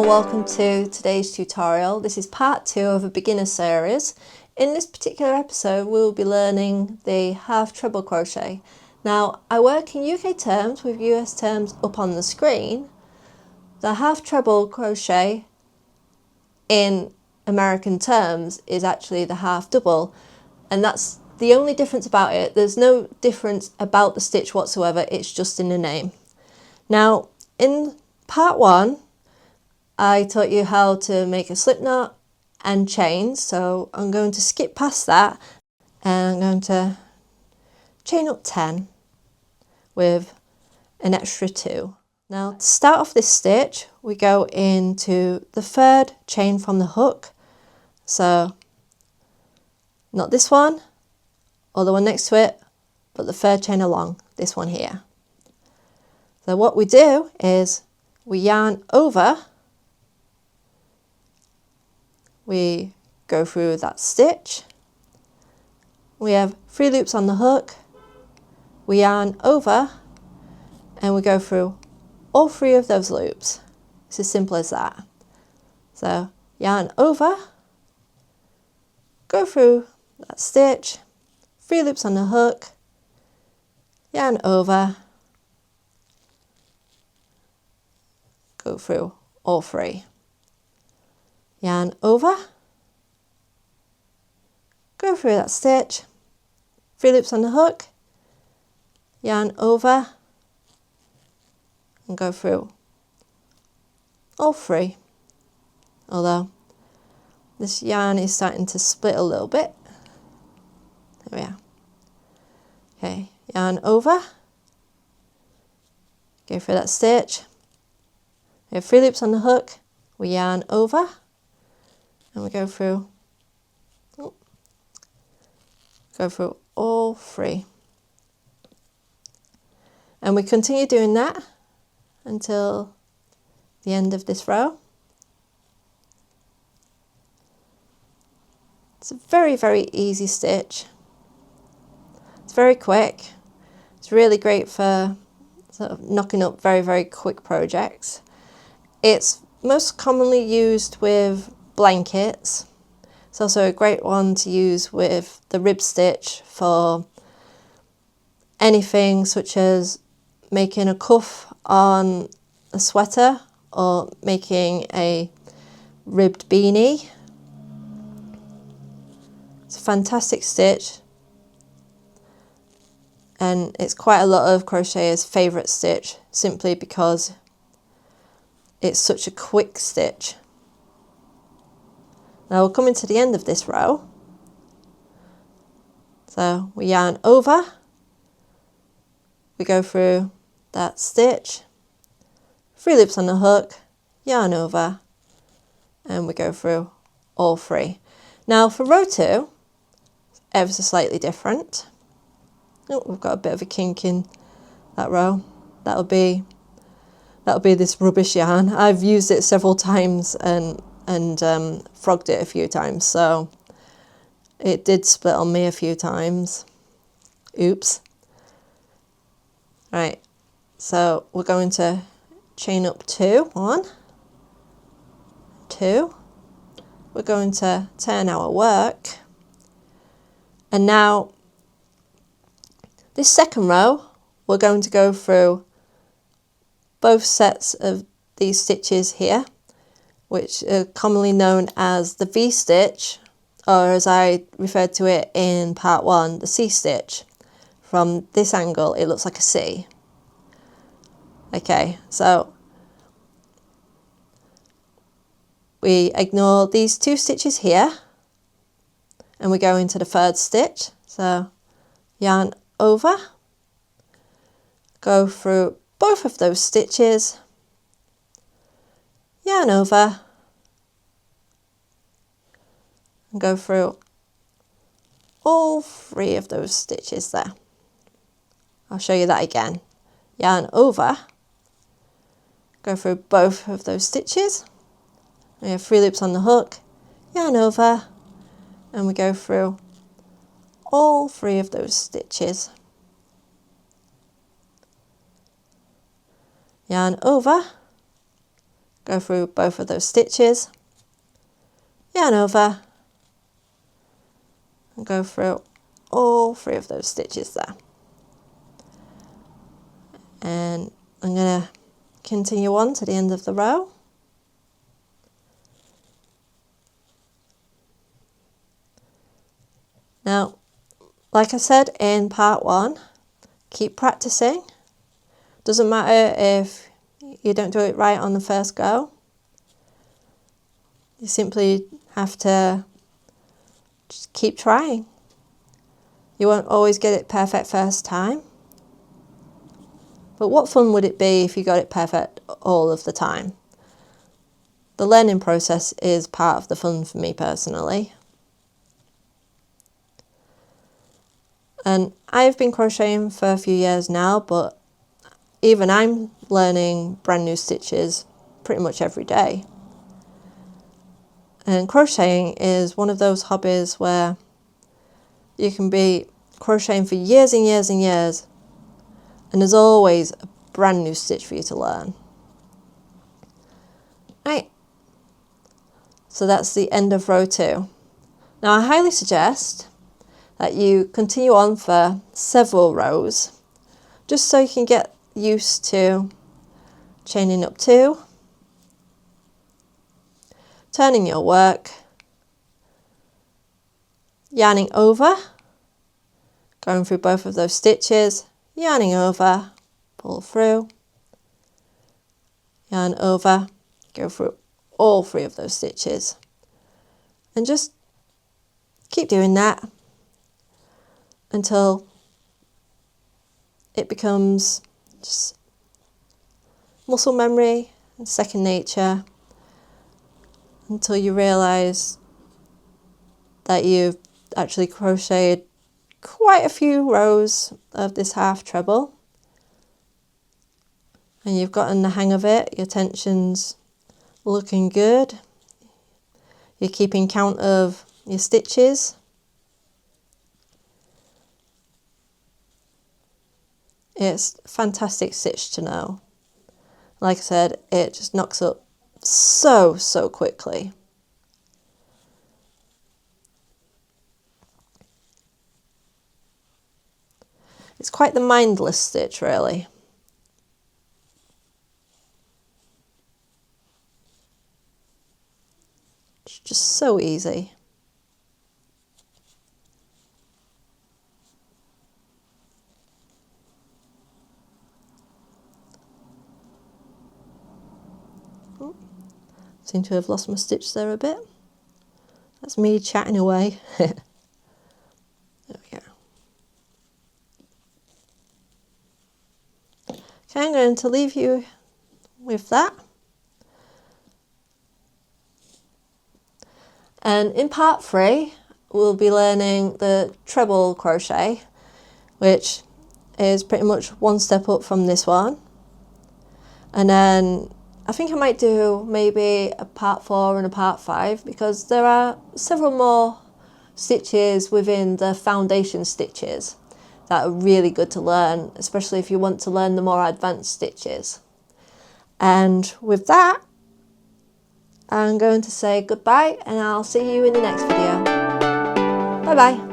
welcome to today's tutorial. This is part 2 of a beginner series. In this particular episode we'll be learning the half treble crochet. Now I work in UK terms with US terms up on the screen. The half treble crochet in American terms is actually the half double, and that's the only difference about it. There's no difference about the stitch whatsoever, it's just in the name. Now in part 1 I taught you how to make a slip knot and chain, so I'm going to skip past that and I'm going to chain up 10 with an extra 2. Now to start off this stitch we go into the third chain from the hook, so not this one or the one next to it, but the third chain along, this one here. So what we do is we yarn over, we go through that stitch, we have 3 loops on the hook, we yarn over and we go through all 3 of those loops. It's as simple as that. So yarn over, go through that stitch, 3 loops on the hook, yarn over, go through all 3. Yarn over, go through that stitch, 3 loops on the hook, yarn over and go through all 3, although this yarn is starting to split a little bit. There we are. Okay, yarn over, go through that stitch, we have 3 loops on the hook, we yarn over and we go through all 3, and we continue doing that until the end of this row. It's a very easy stitch. It's very quick. It's really great for sort of knocking up very quick projects. It's most commonly used with blankets. It's also a great one to use with the rib stitch for anything such as making a cuff on a sweater or making a ribbed beanie. It's a fantastic stitch and it's quite a lot of crocheters' favourite stitch simply because it's such a quick stitch. Now we're coming to the end of this row, so we yarn over, we go through that stitch, 3 loops on the hook, yarn over and we go through all 3. Now for row 2, ever so slightly different. Oh, we've got a bit of a kink in that row. That'll be this rubbish yarn. I've used it several times and frogged it a few times, so it did split on me a few times. Oops. Right, so we're going to chain up 2, 1, 2. We're going to turn our work, and now this second row we're going to go through both sets of these stitches here, which are commonly known as the V-stitch, or as I referred to it in part 1, the C-stitch. From this angle it looks like a C. Okay, so we ignore these 2 stitches here and we go into the 3rd stitch. So yarn over, go through both of those stitches, yarn over and go through all 3 of those stitches there. I'll show you that again. Yarn over, go through both of those stitches, we have 3 loops on the hook, yarn over and we go through all 3 of those stitches. Yarn over, go through both of those stitches, yarn over, and go through all 3 of those stitches there. And I'm going to continue on to the end of the row. Now, like I said in part 1, keep practicing. Doesn't matter if you don't do it right on the first go. You simply have to just keep trying. You won't always get it perfect first time. But what fun would it be if you got it perfect all of the time? The learning process is part of the fun for me personally. And I've been crocheting for a few years now, but even I'm learning brand new stitches pretty much every day. And crocheting is one of those hobbies where you can be crocheting for years and years and years, and there's always a brand new stitch for you to learn. Right, so that's the end of row 2. Now I highly suggest that you continue on for several rows, just so you can get used to chaining up 2, turning your work, yarning over, going through both of those stitches, yarning over, pull through, yarn over, go through all 3 of those stitches, and just keep doing that until it becomes just muscle memory and second nature, until you realize that you've actually crocheted quite a few rows of this half treble and you've gotten the hang of it. Your tension's looking good. You're keeping count of your stitches. It's a fantastic stitch to know. Like I said, it just knocks up so quickly. It's quite the mindless stitch, really. It's just so easy. Seem to have lost my stitch there a bit. That's me chatting away. There we go. Okay, I'm going to leave you with that. And in part 3, we'll be learning the treble crochet, which is pretty much one step up from this one. And then I think I might do maybe a part 4 and a part 5, because there are several more stitches within the foundation stitches that are really good to learn, especially if you want to learn the more advanced stitches. And with that, I'm going to say goodbye, and I'll see you in the next video. Bye bye.